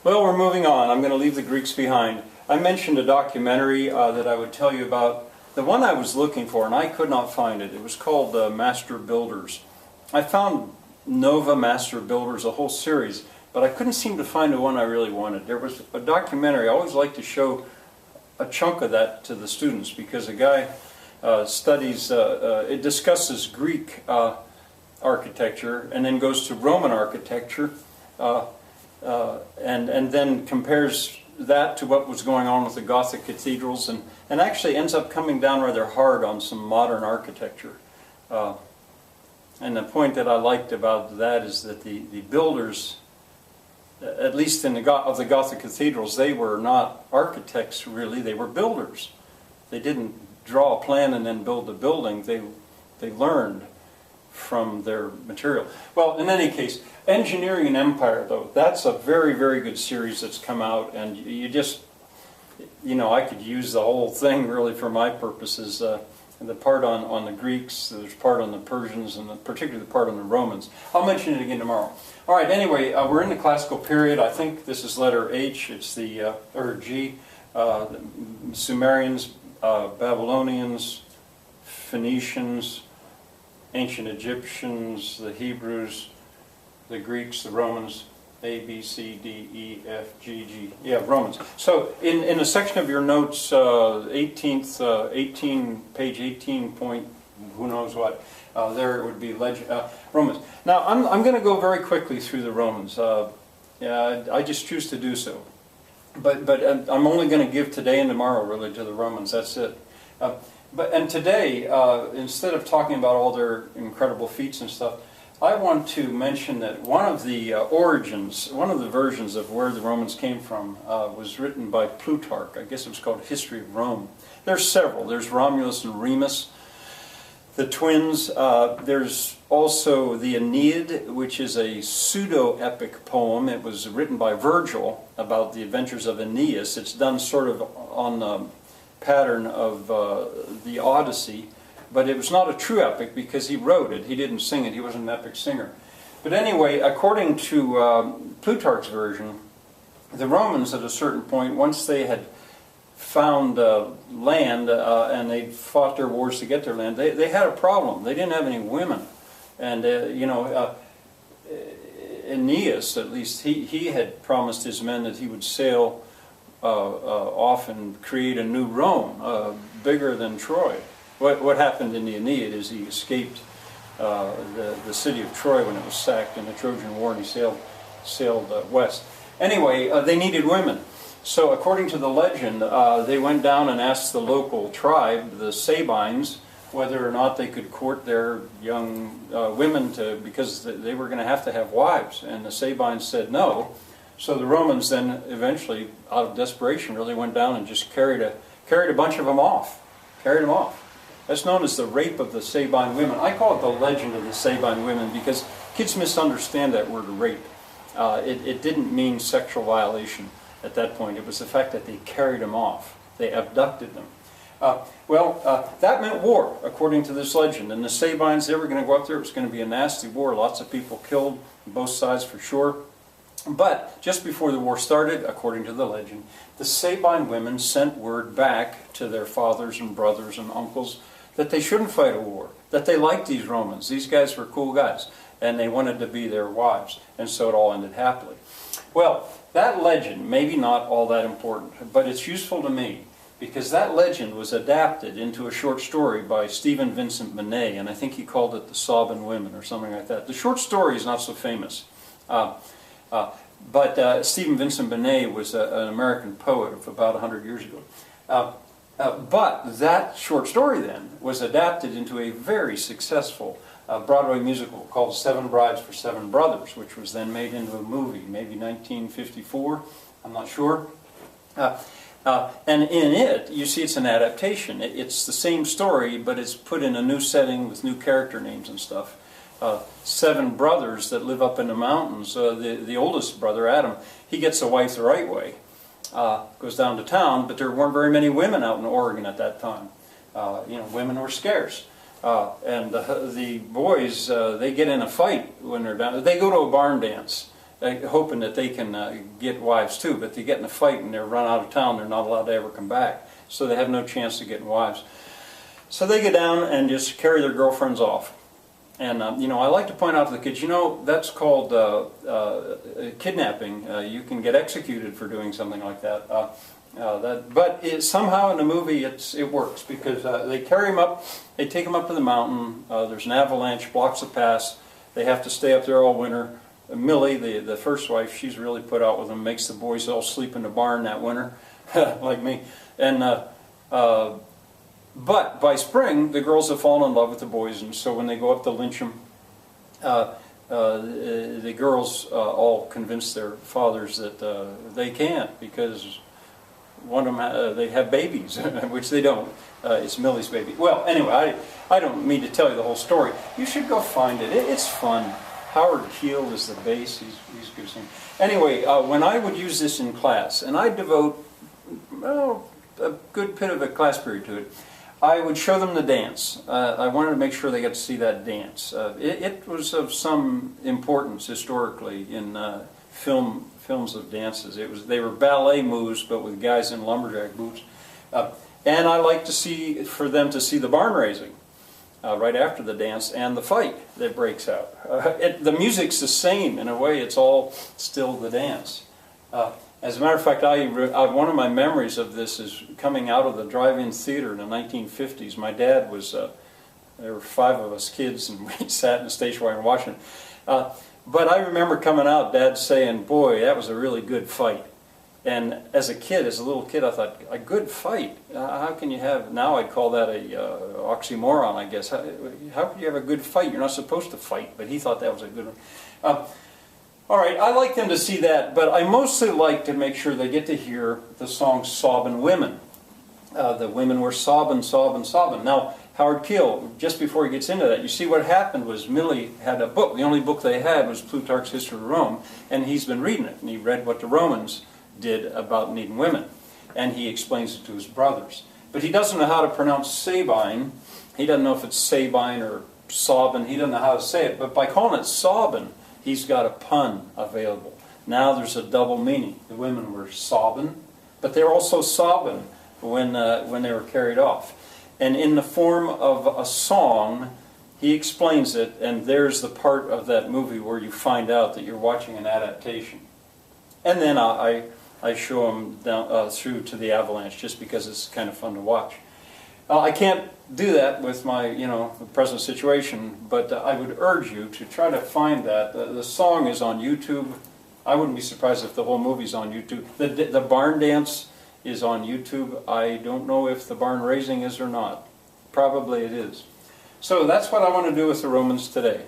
Well, we're moving on. I'm going to leave the Greeks behind. I mentioned a documentary that I would tell you about. The one I was looking for, and I could not find it. It was called Master Builders. I found Nova Master Builders, a whole series, but I couldn't seem to find the one I really wanted. There was a documentary. I always like to show a chunk of that to the students because a guy studies, it discusses Greek architecture and then goes to Roman architecture and then compares that to what was going on with the Gothic cathedrals and actually ends up coming down rather hard on some modern architecture. And the point that I liked about that is that the builders, at least in the Gothic cathedrals, they were not architects really, they were builders. They didn't draw a plan and then build the building, they learned from their material. Well, in any case, Engineering an Empire, though, that's a very, very good series that's come out, and you just, you know, I could use the whole thing really for my purposes. The part on the Greeks, there's part on the Persians, and particularly the part on the Romans. I'll mention it again tomorrow. All right, anyway, we're in the classical period. I think this is letter H, it's the, or G, the Sumerians, Babylonians, Phoenicians, ancient Egyptians, the Hebrews, the Greeks, the Romans, A, B, C, D, E, F, G, G. Yeah, Romans. So in a section of your notes, 18, page 18 point, who knows what, there it would be Romans. Now, I'm going to go very quickly through the Romans. I just choose to do so. But I'm only going to give today and tomorrow really to the Romans. That's it. And today, instead of talking about all their incredible feats and stuff, I want to mention that one of the origins, one of the versions of where the Romans came from was written by Plutarch. I guess it was called History of Rome. There's several. There's Romulus and Remus, the twins. There's also the Aeneid, which is a pseudo-epic poem. It was written by Virgil about the adventures of Aeneas. It's done sort of on the pattern of the Odyssey. But it was not a true epic because he wrote it. He didn't sing it. He wasn't an epic singer. But anyway, according to Plutarch's version, the Romans at a certain point, once they had found land and they fought their wars to get their land, they had a problem. They didn't have any women. And, Aeneas, at least, he had promised his men that he would sail off and create a new Rome, bigger than Troy. What happened in the Aeneid is he escaped the city of Troy when it was sacked in the Trojan War, and he sailed west. Anyway, they needed women. So according to the legend, they went down and asked the local tribe, the Sabines, whether or not they could court their young women because they were going to have wives. And the Sabines said no. So the Romans then eventually, out of desperation, really went down and just carried a bunch of them off. Carried them off. That's known as the rape of the Sabine women. I call it the legend of the Sabine women because kids misunderstand that word rape. It didn't mean sexual violation at that point. It was the fact that they carried them off. They abducted them. That meant war, according to this legend. And the Sabines, they were going to go up there. It was going to be a nasty war. Lots of people killed, both sides for sure. But just before the war started, according to the legend, the Sabine women sent word back to their fathers and brothers and uncles that they shouldn't fight a war, that they liked these Romans. These guys were cool guys, and they wanted to be their wives. And so it all ended happily. Well, that legend, maybe not all that important, but it's useful to me because that legend was adapted into a short story by Stephen Vincent Benet, and I think he called it The Sabine Women or something like that. The short story is not so famous. But Stephen Vincent Benet was an American poet of about 100 years ago. But that short story then was adapted into a very successful Broadway musical called Seven Brides for Seven Brothers, which was then made into a movie, maybe 1954, I'm not sure. And in it, you see it's an adaptation. It's the same story, but it's put in a new setting with new character names and stuff. Seven brothers that live up in the mountains. The oldest brother, Adam, he gets a wife the right way. Goes down to town, but there weren't very many women out in Oregon at that time. Women were scarce. And the boys, they get in a fight when they're down. They go to a barn dance. hoping that they can get wives too, but they get in a fight and they're run out of town, they're not allowed to ever come back. So they have no chance of getting wives. So they get down and just carry their girlfriends off. And, you know, I like to point out to the kids, you know, that's called kidnapping. You can get executed for doing something like that. But somehow in the movie it works, because they carry them up, they take them up to the mountain, there's an avalanche, blocks the pass, they have to stay up there all winter. Millie, the first wife, she's really put out with them, makes the boys all sleep in the barn that winter, like me. And but by spring, the girls have fallen in love with the boys, and so when they go up to lynch them, the girls all convince their fathers that they can't, because one of them, they have babies, which they don't. It's Millie's baby. Well, anyway, I don't mean to tell you the whole story. You should go find it. It's fun. Howard Keel is the bass. He's good singer. Anyway, when I would use this in class, and I devote a good bit of a class period to it, I would show them the dance. I wanted to make sure they got to see that dance. It was of some importance historically in films of dances. They were ballet moves, but with guys in lumberjack boots. And I like for them to see the barn raising right after the dance and the fight that breaks out. The music's the same in a way. It's all still the dance. As a matter of fact, one of my memories of this is coming out of the drive-in theater in the 1950s. My dad was, there were 5 of us kids, and we sat in the station wagon watching it. But I remember coming out, Dad saying, "Boy, that was a really good fight." And as a little kid, I thought, a good fight? How can you have, now I'd call that a oxymoron, I guess. How could you have a good fight? You're not supposed to fight, but he thought that was a good one. All right, I like them to see that, but I mostly like to make sure they get to hear the song Sabine Women. The women were sobbing, sobbing, sobbing. Now, Howard Keel, just before he gets into that, you see what happened was Millie had a book. The only book they had was Plutarch's History of Rome, and he's been reading it, and he read what the Romans did about needing women, and he explains it to his brothers. But he doesn't know how to pronounce Sabine. He doesn't know if it's Sabine or Sabine. He doesn't know how to say it, but by calling it Sabine, he's got a pun available. Now there's a double meaning. The women were sobbing, but they were also sobbing when they were carried off. And in the form of a song, he explains it, and there's the part of that movie where you find out that you're watching an adaptation. And then I show them down through to the avalanche, just because it's kind of fun to watch. I can't do that with my, the present situation, but I would urge you to try to find that. The song is on YouTube. I wouldn't be surprised if the whole movie's on YouTube. The barn dance is on YouTube. I don't know if the barn raising is or not. Probably it is. So that's what I want to do with the Romans today.